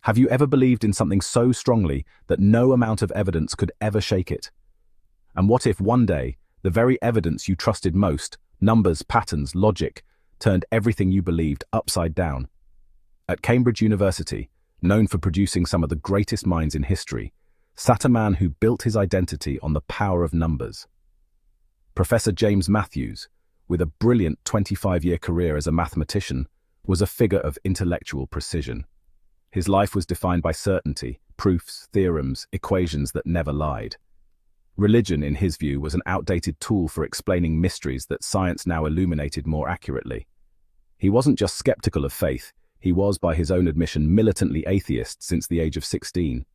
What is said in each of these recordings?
Have you ever believed in something so strongly that no amount of evidence could ever shake it? And what if one day, the very evidence you trusted most, numbers, patterns, logic, turned everything you believed upside down? At Cambridge University, known for producing some of the greatest minds in history, sat a man who built his identity on the power of numbers. Professor James Matthews, with a brilliant 25-year career as a mathematician, was a figure of intellectual precision. His life was defined by certainty, proofs, theorems, equations that never lied. Religion, in his view, was an outdated tool for explaining mysteries that science now illuminated more accurately. He wasn't just skeptical of faith, he was, by his own admission, militantly atheist since the age of 16.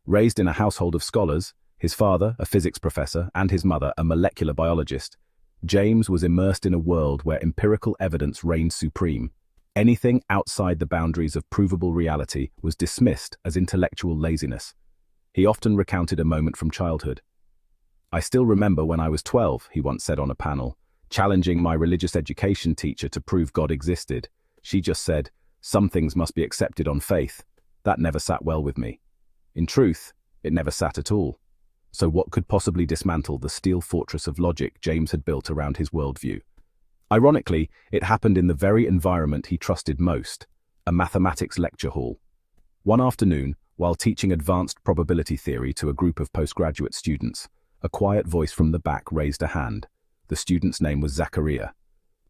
Raised in a household of scholars, his father, a physics professor, and his mother, a molecular biologist, James was immersed in a world where empirical evidence reigned supreme. Anything outside the boundaries of provable reality was dismissed as intellectual laziness. He often recounted a moment from childhood. "I still remember when I was 12, he once said on a panel, challenging my religious education teacher to prove God existed. She just said, 'Some things must be accepted on faith.' That never sat well with me. In truth, it never sat at all. So what could possibly dismantle the steel fortress of logic James had built around his worldview? Ironically, it happened in the very environment he trusted most, a mathematics lecture hall. One afternoon, while teaching advanced probability theory to a group of postgraduate students, a quiet voice from the back raised a hand. The student's name was Zachariah.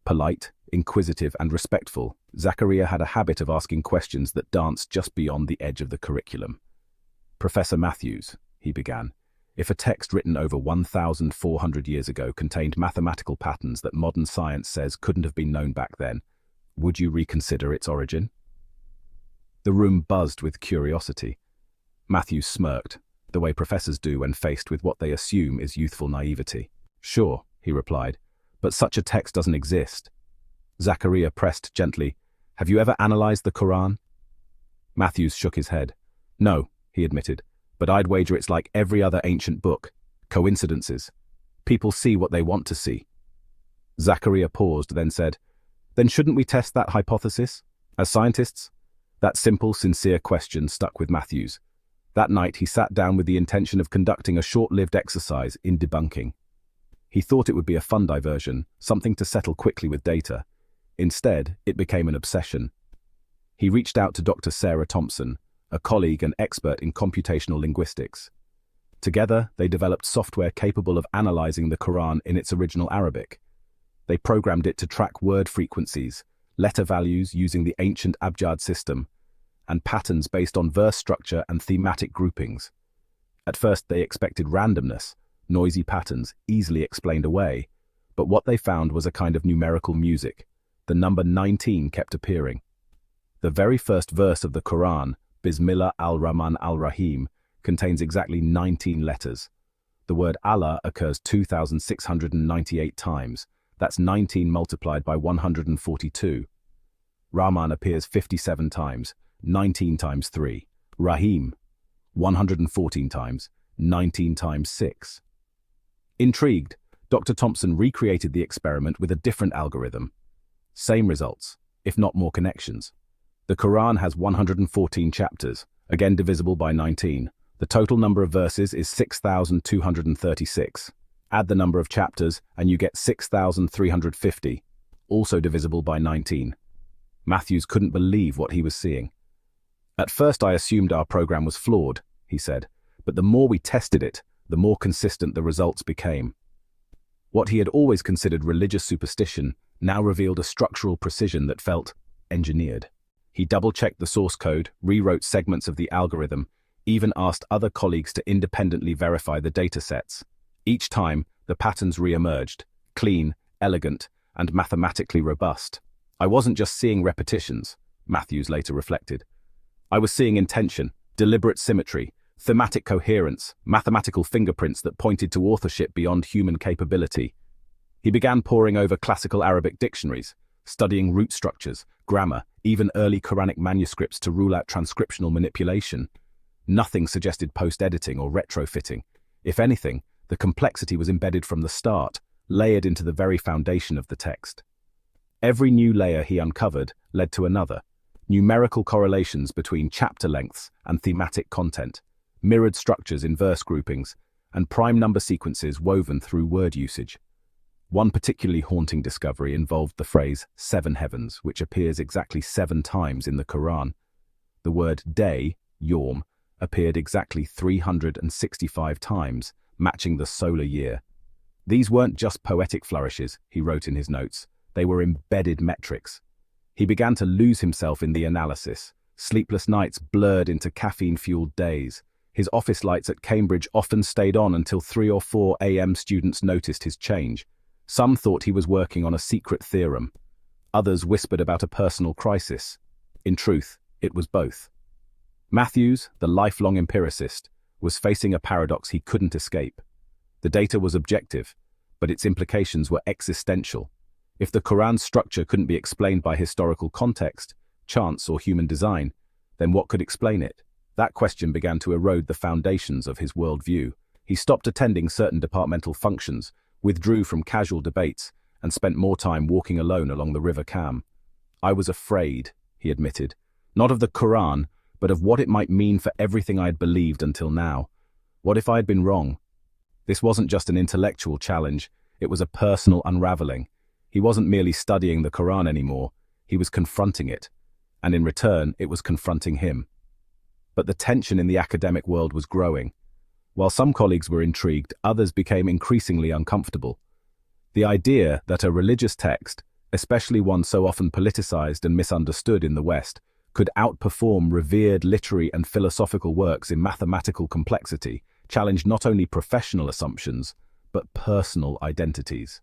Polite, inquisitive, and respectful, Zachariah had a habit of asking questions that danced just beyond the edge of the curriculum. "Professor Matthews," he began, "if a text written over 1,400 years ago contained mathematical patterns that modern science says couldn't have been known back then, would you reconsider its origin?" The room buzzed with curiosity. Matthews smirked, the way professors do when faced with what they assume is youthful naivety. "Sure," he replied, "but such a text doesn't exist." Zachariah pressed gently, "Have you ever analyzed the Quran?" Matthews shook his head. "No," he admitted, "but I'd wager it's like every other ancient book. Coincidences. People see what they want to see." Zachariah paused, then said, "Then shouldn't we test that hypothesis? As scientists?" That simple, sincere question stuck with Matthews. That night he sat down with the intention of conducting a short-lived exercise in debunking. He thought it would be a fun diversion, something to settle quickly with data. Instead, it became an obsession. He reached out to Dr. Sarah Thompson, a colleague and expert in computational linguistics. Together, they developed software capable of analyzing the Quran in its original Arabic. They programmed it to track word frequencies, letter values using the ancient Abjad system, and patterns based on verse structure and thematic groupings. At first, they expected randomness, noisy patterns easily explained away, but what they found was a kind of numerical music. The number 19 kept appearing. The very first verse of the Quran, Bismillah al-Rahman al-Rahim, contains exactly 19 letters. The word Allah occurs 2,698 times. That's 19 multiplied by 142. Rahman appears 57 times, 19 times 3. Rahim, 114 times, 19 times 6. Intrigued, Dr. Thompson recreated the experiment with a different algorithm. Same results, if not more connections. The Quran has 114 chapters, again divisible by 19. The total number of verses is 6,236. Add the number of chapters and you get 6,350, also divisible by 19. Matthews couldn't believe what he was seeing. "At first I assumed our program was flawed," he said, "but the more we tested it, the more consistent the results became." What he had always considered religious superstition now revealed a structural precision that felt engineered. He double-checked the source code, rewrote segments of the algorithm, even asked other colleagues to independently verify the datasets. Each time, the patterns re-emerged, clean, elegant, and mathematically robust. "I wasn't just seeing repetitions," Matthews later reflected. "I was seeing intention, deliberate symmetry, thematic coherence, mathematical fingerprints that pointed to authorship beyond human capability." He began poring over classical Arabic dictionaries, studying root structures, grammar, even early Quranic manuscripts to rule out transcriptional manipulation. Nothing suggested post-editing or retrofitting. If anything, the complexity was embedded from the start, layered into the very foundation of the text. Every new layer he uncovered led to another, numerical correlations between chapter lengths and thematic content, mirrored structures in verse groupings, and prime number sequences woven through word usage. One particularly haunting discovery involved the phrase seven heavens, which appears exactly 7 times in the Quran. The word day, yawm, appeared exactly 365 times, matching the solar year. These weren't just poetic flourishes, he wrote in his notes, they were embedded metrics. He began to lose himself in the analysis. Sleepless nights blurred into caffeine-fueled days. His office lights at Cambridge often stayed on until 3 or 4 a.m. Students noticed his change. Some thought he was working on a secret theorem. Others whispered about a personal crisis. In truth, it was both. Matthews, the lifelong empiricist, was facing a paradox he couldn't escape. The data was objective, but its implications were existential. If the Quran's structure couldn't be explained by historical context, chance, or human design, then what could explain it? That question began to erode the foundations of his worldview. He stopped attending certain departmental functions, withdrew from casual debates, and spent more time walking alone along the River Cam. I was afraid, he admitted, not of the Quran, but of what it might mean for everything I had believed until now. What if I had been wrong? This wasn't just an intellectual challenge, it was a personal unraveling. He wasn't merely studying the Quran anymore, he was confronting it, and in return, it was confronting him. But the tension in the academic world was growing. While some colleagues were intrigued, others became increasingly uncomfortable. The idea that a religious text, especially one so often politicized and misunderstood in the West, could outperform revered literary and philosophical works in mathematical complexity, challenged not only professional assumptions, but personal identities.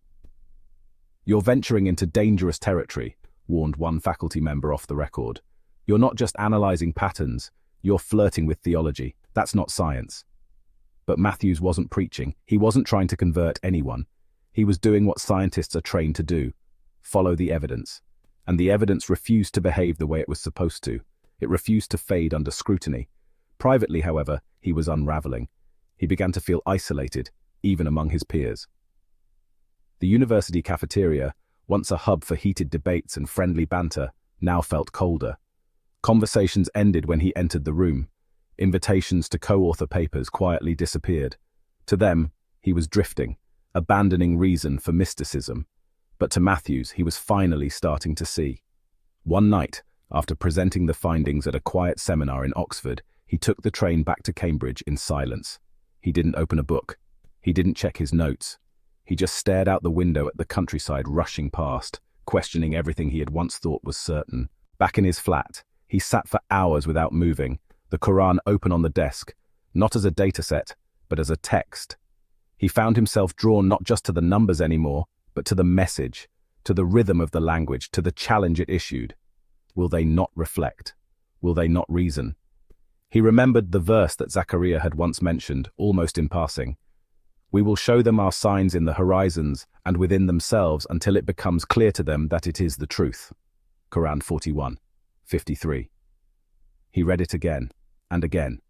"You're venturing into dangerous territory," warned one faculty member off the record. "You're not just analyzing patterns, you're flirting with theology. That's not science." But Matthews wasn't preaching. He wasn't trying to convert anyone. He was doing what scientists are trained to do: follow the evidence. And the evidence refused to behave the way it was supposed to. It refused to fade under scrutiny. Privately, however, he was unraveling. He began to feel isolated, even among his peers. The university cafeteria, once a hub for heated debates and friendly banter, now felt colder. Conversations ended when he entered the room. Invitations to co-author papers quietly disappeared. To them, he was drifting, abandoning reason for mysticism. But to Matthews, he was finally starting to see. One night, after presenting the findings at a quiet seminar in Oxford, he took the train back to Cambridge in silence. He didn't open a book. He didn't check his notes. He just stared out the window at the countryside rushing past, questioning everything he had once thought was certain. Back in his flat, he sat for hours without moving, the Quran open on the desk, not as a dataset, but as a text. He found himself drawn not just to the numbers anymore, but to the message, to the rhythm of the language, to the challenge it issued. Will they not reflect? Will they not reason? He remembered the verse that Zachariah had once mentioned, almost in passing. "We will show them our signs in the horizons and within themselves until it becomes clear to them that it is the truth." Quran 41:53. He read it again and again.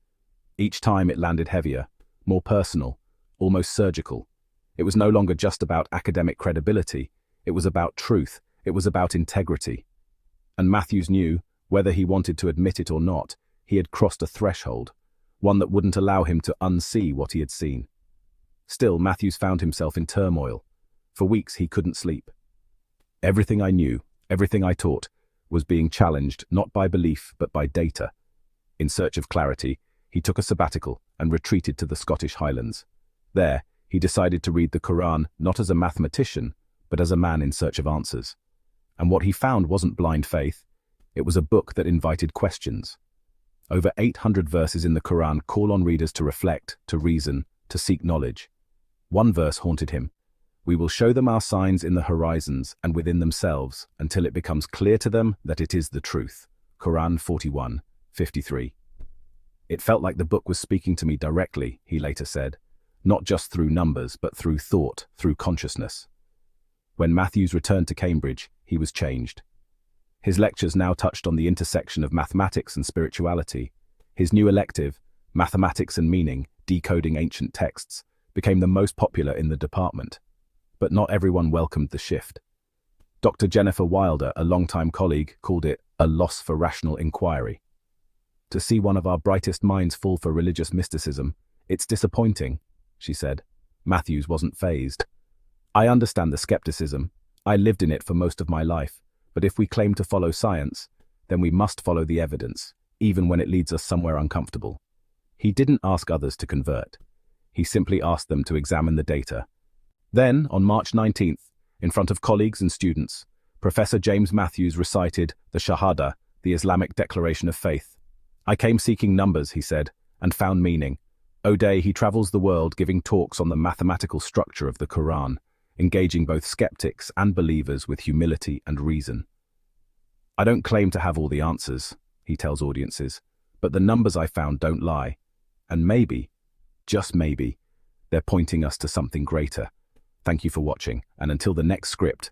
Each time it landed heavier, more personal, almost surgical. It was no longer just about academic credibility, it was about truth, it was about integrity. And Matthews knew, whether he wanted to admit it or not, he had crossed a threshold, one that wouldn't allow him to unsee what he had seen. Still, Matthews found himself in turmoil. For weeks he couldn't sleep. Everything I knew, everything I taught, was being challenged not by belief but by data. In search of clarity, he took a sabbatical and retreated to the Scottish Highlands. There, he decided to read the Quran not as a mathematician, but as a man in search of answers. And what he found wasn't blind faith, it was a book that invited questions. Over 800 verses in the Quran call on readers to reflect, to reason, to seek knowledge. One verse haunted him: "We will show them our signs in the horizons and within themselves until it becomes clear to them that it is the truth." Quran 41:53. "It felt like the book was speaking to me directly," he later said. Not just through numbers, but through thought, through consciousness. When Matthews returned to Cambridge, he was changed. His lectures now touched on the intersection of mathematics and spirituality. His new elective, Mathematics and Meaning, Decoding Ancient Texts, became the most popular in the department. But not everyone welcomed the shift. Dr. Jennifer Wilder, a longtime colleague, called it a loss for rational inquiry. To see one of our brightest minds fall for religious mysticism, it's disappointing, she said. Matthews wasn't fazed. I understand the skepticism. I lived in it for most of my life. But if we claim to follow science, then we must follow the evidence, even when it leads us somewhere uncomfortable. He didn't ask others to convert. He simply asked them to examine the data. Then, on March 19th, in front of colleagues and students, Professor James Matthews recited the Shahada, the Islamic Declaration of Faith. I came seeking numbers, he said, and found meaning. O'Day, he travels the world giving talks on the mathematical structure of the Quran, engaging both skeptics and believers with humility and reason. I don't claim to have all the answers, he tells audiences, but the numbers I found don't lie. And maybe, just maybe, they're pointing us to something greater. Thank you for watching, and until the next script,